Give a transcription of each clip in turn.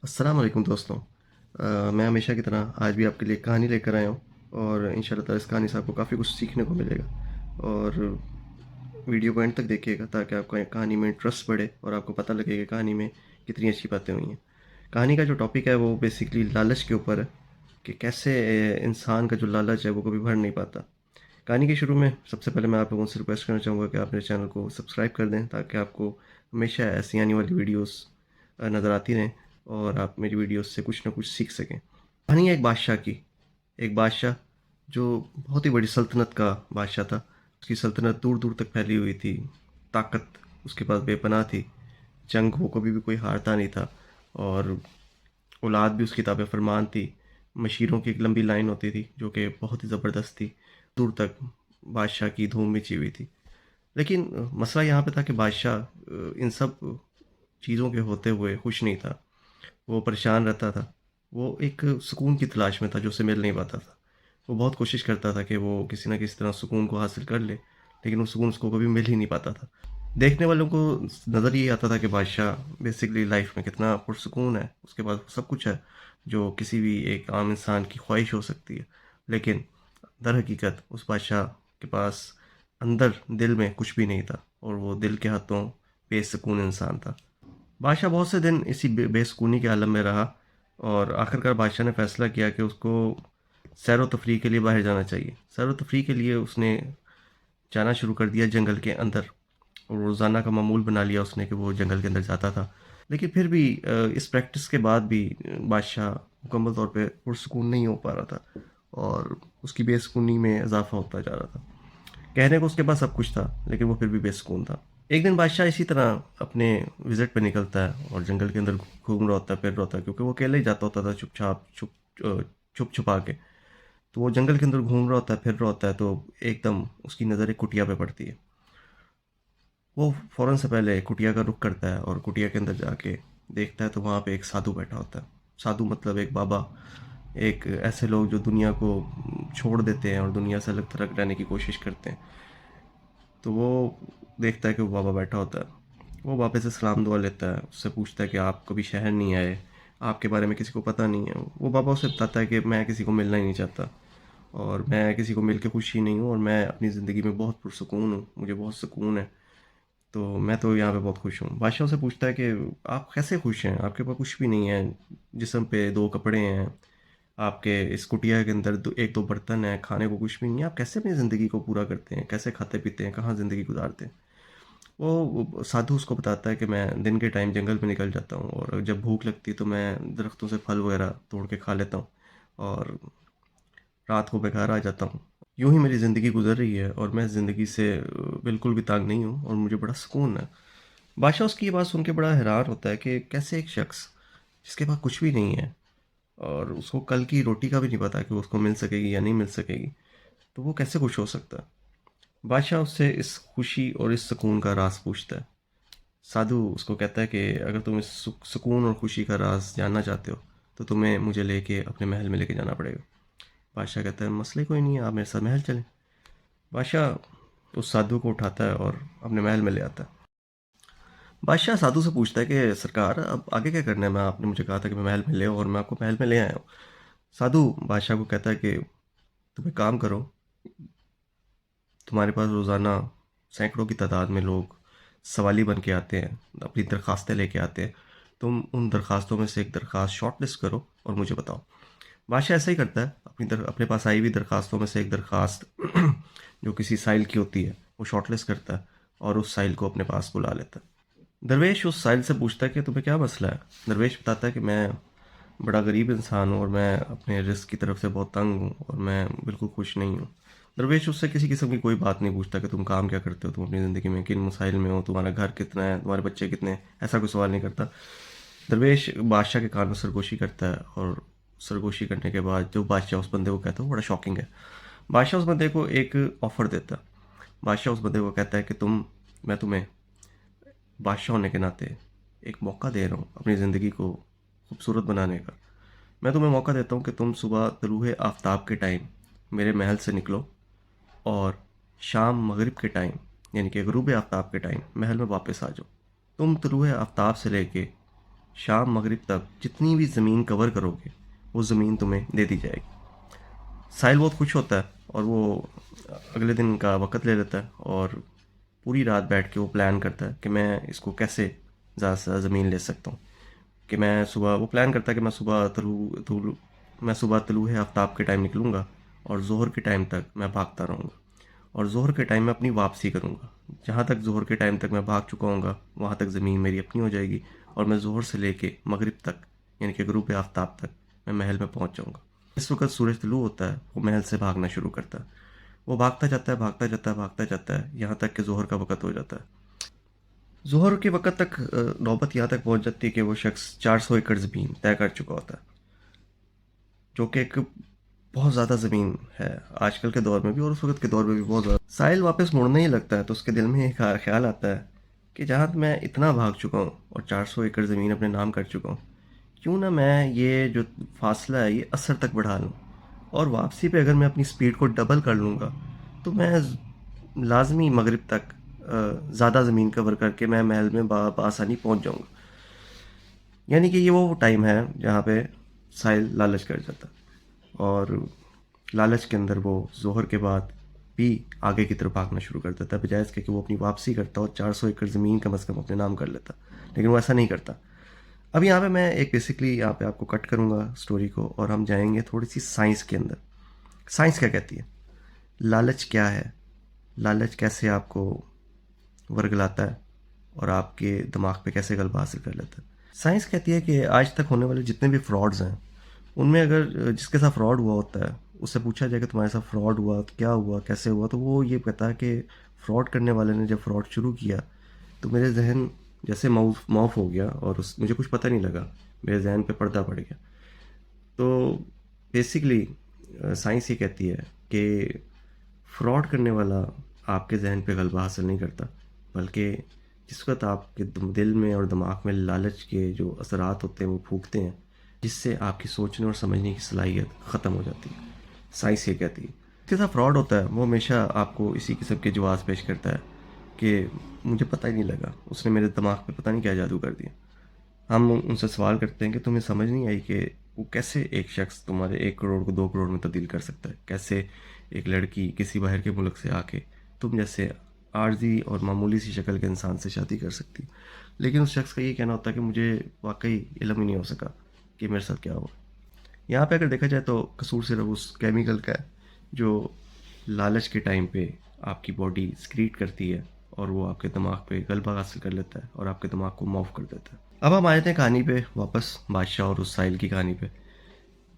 अस्सलाम वालेकुम दोस्तों। मैं हमेशा की तरह आज भी आपके लिए कहानी लेकर आया हूँ और इंशाल्लाह ताला इस कहानी से आपको काफ़ी कुछ सीखने को मिलेगा और वीडियो को एंड तक देखिएगा ताकि आपका कहानी में इंटरेस्ट बढ़े और आपको पता लगे कि कहानी में कितनी अच्छी बातें हुई हैं। कहानी का जो टॉपिक है वो बेसिकली लालच के ऊपर है कि कैसे इंसान का जो लालच है वो कभी भर नहीं पाता। कहानी के शुरू में सबसे पहले मैं आप लोगों से रिक्वेस्ट करना चाहूँगा कि आप मेरे चैनल को सब्सक्राइब कर दें ताकि आपको हमेशा ऐसी आने वाली वीडियोस नज़र आती रहें और आप मेरी वीडियोस से कुछ ना कुछ सीख सकें। कहानी है एक बादशाह की। एक बादशाह जो बहुत ही बड़ी सल्तनत का बादशाह था। उसकी सल्तनत दूर दूर तक फैली हुई थी। ताकत उसके पास बेपनाह थी। जंग वो कभी भी कोई हारता नहीं था और औलाद भी उसकी ताबे फरमान थी। मशीरों की एक लंबी लाइन होती थी जो कि बहुत ही ज़बरदस्त थी। दूर तक बादशाह की धूम मची हुई थी। लेकिन मसला यहाँ पे था कि बादशाह इन सब चीज़ों के होते हुए खुश नहीं था। वो परेशान रहता था। वो एक सुकून की तलाश में था जो उसे मिल नहीं पाता था। वो बहुत कोशिश करता था कि वो किसी न किसी तरह सुकून को हासिल कर ले, लेकिन वो सुकून उसको कभी मिल ही नहीं पाता था। देखने वालों को नज़र ये आता था कि बादशाह बेसिकली लाइफ में कितना पुरसुकून है, उसके पास सब कुछ है जो किसी भी एक आम इंसान की ख्वाहिश हो सकती है। लेकिन दर हकीकत उस बादशाह के पास अंदर दिल में कुछ भी नहीं था और वो दिल के हाथों बेसुकून इंसान था। बादशाह बहुत से दिन इसी बेसुकूनी के आलम में रहा और आखिरकार बादशाह ने फैसला किया कि उसको सैर व तफरीह के लिए बाहर जाना चाहिए। सैर व तफरीह के लिए उसने जाना शुरू कर दिया जंगल के अंदर और रोज़ाना का मामूल बना लिया उसने कि वो जंगल के अंदर जाता था। लेकिन फिर भी इस प्रैक्टिस के बाद भी बादशाह मुकम्मल तौर पे पुरसुकून नहीं हो पा रहा था और उसकी बेसुकूनी में इजाफा होता जा रहा था। कहने को उसके पास सब कुछ था लेकिन वो फिर भी बेसुकून था। एक दिन बादशाह इसी तरह अपने विजिट पे निकलता है और जंगल के अंदर घूम रहा होता है, फिर रहा होता है, क्योंकि वो अकेले ही जाता होता था चुपचाप छुप छुपा के। तो वो जंगल के अंदर घूम रहा होता है, फिर रहा होता है, तो एकदम उसकी नज़र एक कुटिया पे पड़ती है। वो फ़ौरन से पहले कुटिया का रुख करता है और कुटिया के अंदर जाके देखता है तो वहाँ पे एक साधु बैठा होता है। साधु मतलब एक बाबा। एक ऐसे लोग जो दुनिया को छोड़ देते हैं और दुनिया से अलग थलग रहने की कोशिश करते हैं। तो वो देखता है कि वो बाबा बैठा होता है। वो बाबे से सलाम दुआ लेता है, उससे पूछता है कि आप कभी शहर नहीं आए, आपके बारे में किसी को पता नहीं है। वो बाबा उसे बताता है कि मैं किसी को मिलना ही नहीं चाहता और मैं किसी को मिल के खुश ही नहीं हूँ और मैं अपनी ज़िंदगी में बहुत पुरसुकून हूँ, मुझे बहुत सुकून है। तो मैं तो यहाँ पे बहुत खुश हूँ। बादशाह से पूछता है कि आप कैसे खुश हैं, आपके पास कुछ भी नहीं है, जिस्म पे दो कपड़े हैं, आपके इस कुटिया के अंदर एक दो बर्तन हैं, खाने को कुछ भी नहीं है, आप कैसे अपनी ज़िंदगी को पूरा करते हैं, कैसे खाते पीते हैं, कहाँ ज़िंदगी गुजारते हैं। वो साधु उसको बताता है कि मैं दिन के टाइम जंगल में निकल जाता हूँ और जब भूख लगती है तो मैं दरख्तों से फल वगैरह तोड़ के खा लेता हूँ और रात को बेकार आ जाता हूँ। यूं ही मेरी ज़िंदगी गुजर रही है और मैं ज़िंदगी से बिल्कुल भी तंग नहीं हूँ और मुझे बड़ा सुकून है। बादशाह उसकी ये बात सुन के बड़ा हैरान होता है कि कैसे एक शख्स जिसके पास कुछ भी नहीं है और उसको कल की रोटी का भी नहीं पता कि वो उसको मिल सकेगी या नहीं मिल सकेगी, तो वो कैसे खुश हो सकता है। बादशाह उससे इस खुशी और इस सुकून का राज पूछता है। साधु उसको कहता है कि अगर तुम इस सुकून और खुशी का राज जानना चाहते हो तो तुम्हें मुझे लेके अपने महल में लेके जाना पड़ेगा। बादशाह कहता है मसले कोई नहीं है, आप मेरे साथ महल चलें। बादशाह उस साधु को उठाता है और अपने महल में ले आता है। बादशाह साधु से पूछता है कि सरकार अब आगे क्या करना है, मैं आपने मुझे कहा था कि मैं महल में ले आओ और मैं आपको महल में ले आया हूँ। साधु बादशाह को कहता है कि तुम एक काम करो, तुम्हारे पास रोज़ाना सैकड़ों की तादाद में लोग सवाली बन के आते हैं, अपनी दरखास्तें लेके आते हैं। तुम उन दरखास्तों में से एक दरखास्त शॉर्ट लिस्ट करो और मुझे बताओ। बादशाह ऐसा ही करता है, अपने पास आई हुई दरखास्तों में से एक दरखास्त जो किसी साइल की होती है वो शॉर्ट लिस्ट करता है और उस साइल को अपने पास बुला लेता है। दरवेश उस साहिल से पूछता है कि तुम्हें क्या मसला है। दरवेश बताता है कि मैं बड़ा गरीब इंसान हूँ और मैं अपने रिस्क की तरफ से बहुत तंग हूँ और मैं बिल्कुल खुश नहीं हूँ। दरवेश उससे किसी किस्म की कोई बात नहीं पूछता कि तुम काम क्या करते हो, तुम अपनी ज़िंदगी में किन मसाइल में हो, तुम्हारा घर कितना है, तुम्हारे बच्चे कितने हैं, ऐसा कोई सवाल नहीं करता। दरवेश बादशाह के कान में सरगोशी करता है और सरगोशी करने के बाद जो बादशाह उस बंदे को कहता है वो बड़ा शॉकिंग है। बादशाह उस बंदे को एक ऑफ़र देता है। बादशाह उस बंदे को कहता है कि मैं तुम्हें बादशाह होने के नाते एक मौका दे रहा हूँ अपनी ज़िंदगी को खूबसूरत बनाने का। मैं तुम्हें मौका देता हूँ कि तुम सुबह तलूहे आफ़ताब के टाइम मेरे महल से निकलो और शाम मगरिब के टाइम यानी कि ग़ुरूब आफ़ताब के टाइम महल में वापस आ जाओ। तुम तलूहे आफ़ताब से लेके शाम मगरिब तक जितनी भी ज़मीन कवर करोगे वो ज़मीन तुम्हें दे दी जाएगी। साहिल बहुत खुश होता है और वो अगले दिन का वक़्त ले लेता है और पूरी रात बैठ के वो प्लान करता है कि मैं इसको कैसे ज़्यादा से ज़्यादा ज़मीन ले सकता हूँ। कि मैं सुबह वो प्लान करता है कि मैं सुबह तलूए आफ्ताब के टाइम निकलूँगा और ज़ोहर के टाइम तक मैं भागता रहूँगा और ज़ोहर के टाइम में अपनी वापसी करूँगा। जहाँ तक ज़ोहर के टाइम तक मैं भाग चुका हूँगा वहाँ तक ज़मीन मेरी अपनी हो जाएगी और मैं ज़ोहर से लेके मगरिब तक यानी कि ग़ुरूब आफ्ताब तक मैं महल में पहुँच जाऊँगा। इस वक्त सूरज तुलू होता है, वो महल से भागना शुरू करता है। वो भागता जाता है, भागता जाता है, भागता जाता है, यहाँ तक कि ज़ोहर का वक़्त हो जाता है। ज़ोहर के वक़्त तक नौबत यहाँ तक पहुँच जाती है कि वो शख्स 400 एकड़ ज़मीन तय कर चुका होता है, जो कि एक बहुत ज़्यादा ज़मीन है आजकल के दौर में भी और उस वक़्त के दौर में भी बहुत ज़्यादा। साहिल वापस मुड़ने ही लगता है तो उसके दिल में एक ख़्याल आता है कि जहाँ मैं इतना भाग चुका हूँ और 400 एकड़ ज़मीन अपने नाम कर चुका हूँ, क्यों ना मैं ये जो फासला है ये असर तक बढ़ा लूँ और वापसी पे अगर मैं अपनी स्पीड को डबल कर लूँगा तो मैं लाजमी मगरिब तक ज़्यादा ज़मीन कवर करके मैं महल में आसानी पहुँच जाऊँगा। यानी कि ये वो टाइम है जहाँ पे साहिल लालच कर जाता और लालच के अंदर वो ज़ोहर के बाद भी आगे की तरफ भागना शुरू कर देता बजाय इसके कि वो अपनी वापसी करता और 400 एकड़ ज़मीन कम से कम अपने नाम कर लेता, लेकिन वो ऐसा नहीं करता। अब यहाँ पे मैं एक बेसिकली यहाँ पे आपको कट करूँगा स्टोरी को और हम जाएंगे थोड़ी सी साइंस के अंदर। साइंस क्या कहती है, लालच क्या है, लालच कैसे आपको वर्गलाता है और आपके दिमाग पे कैसे गलबा हासिल कर लेता है। साइंस कहती है कि आज तक होने वाले जितने भी फ्रॉड्स हैं उनमें अगर जिसके साथ फ्रॉड हुआ होता है उससे पूछा जाए कि तुम्हारे साथ फ्रॉड हुआ तो क्या हुआ कैसे हुआ, तो वो ये कहता है कि फ्रॉड करने वाले ने जब फ्रॉड शुरू किया तो मेरे जहन जैसे माउफ हो गया और उस मुझे कुछ पता नहीं लगा, मेरे जहन पे पर्दा पड़ गया। तो बेसिकली साइंस ये कहती है कि फ्रॉड करने वाला आपके जहन पे गलबा हासिल नहीं करता, बल्कि जिस वक्त आपके दिल में और दिमाग में लालच के जो असरात होते हैं वो फूकते हैं, जिससे आपकी सोचने और समझने की सलाहियत ख़त्म हो जाती है। साइंस ये कहती है जिसके साथ फ्रॉड होता है वो हमेशा आपको इसी किस्म के जवाब पेश करता है कि मुझे पता ही नहीं लगा, उसने मेरे दिमाग पे पता नहीं क्या जादू कर दिया। हम उनसे सवाल करते हैं कि तुम्हें समझ नहीं आई कि वो कैसे एक शख्स तुम्हारे 1 करोड़ को 2 करोड़ में तब्दील कर सकता है, कैसे एक लड़की किसी बाहर के मुल्क से आके तुम जैसे आर्जी और मामूली सी शक्ल के इंसान से शादी कर सकती। लेकिन उस शख्स का ये कहना होता है कि मुझे वाकई इल्म ही नहीं हो सका कि मेरे साथ क्या हुआ। यहाँ पे अगर देखा जाए तो कसूर सिर्फ उस केमिकल का है जो लालच के टाइम पे आपकी बॉडी सिक्रीट करती है और वो आपके दिमाग पे गलबा हासिल कर लेता है और आपके दिमाग को माफ कर देता है। अब हम आए थे कहानी पे वापस, बादशाह और उस साहिल की कहानी पे।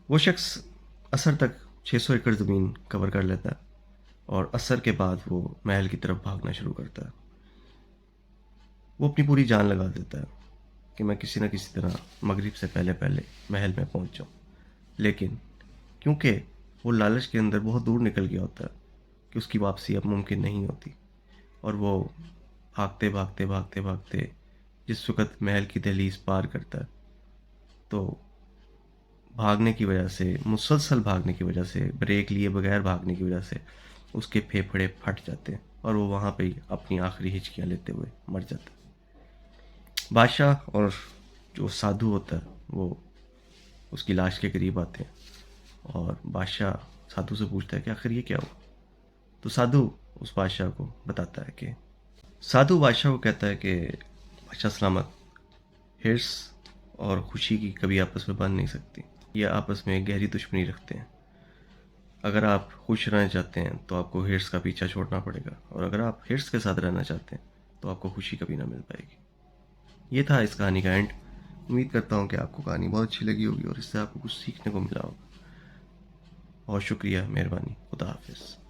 वो शख्स असर तक 600 एकड़ ज़मीन कवर कर लेता है और असर के बाद वो महल की तरफ भागना शुरू करता है। वो अपनी पूरी जान लगा देता है कि मैं किसी न किसी तरह मगरिब से पहले पहले महल में पहुंच जाऊं, लेकिन क्योंकि वो लालच के अंदर बहुत दूर निकल गया होता है कि उसकी वापसी अब मुमकिन नहीं होती और वो भागते भागते भागते भागते जिस वक़्त महल की दहलीज पार करता है तो भागने की वजह से, मुसलसल भागने की वजह से, ब्रेक लिए बगैर भागने की वजह से उसके फेफड़े फट जाते हैं और वो वहाँ पे ही अपनी आखिरी हिचकियाँ लेते हुए मर जाता है। बादशाह और जो साधु होता है वो उसकी लाश के करीब आते हैं और बादशाह साधु से पूछता है कि आखिर ये क्या हुआ। तो साधु उस बादशाह को बताता है कि साधु बादशाह को कहता है कि बादशाह सलामत, हिर्स और खुशी की कभी आपस में बन नहीं सकती, ये आपस में गहरी दुश्मनी रखते हैं। अगर आप खुश रहना चाहते हैं तो आपको हिर्स का पीछा छोड़ना पड़ेगा और अगर आप हिर्स के साथ रहना चाहते हैं तो आपको खुशी कभी ना मिल पाएगी। ये था इस कहानी का एंड। उम्मीद करता हूँ कि आपको कहानी बहुत अच्छी लगी होगी और इससे आपको कुछ सीखने को मिला होगा। बहुत शुक्रिया, मेहरबानी, खुदा हाफिज़।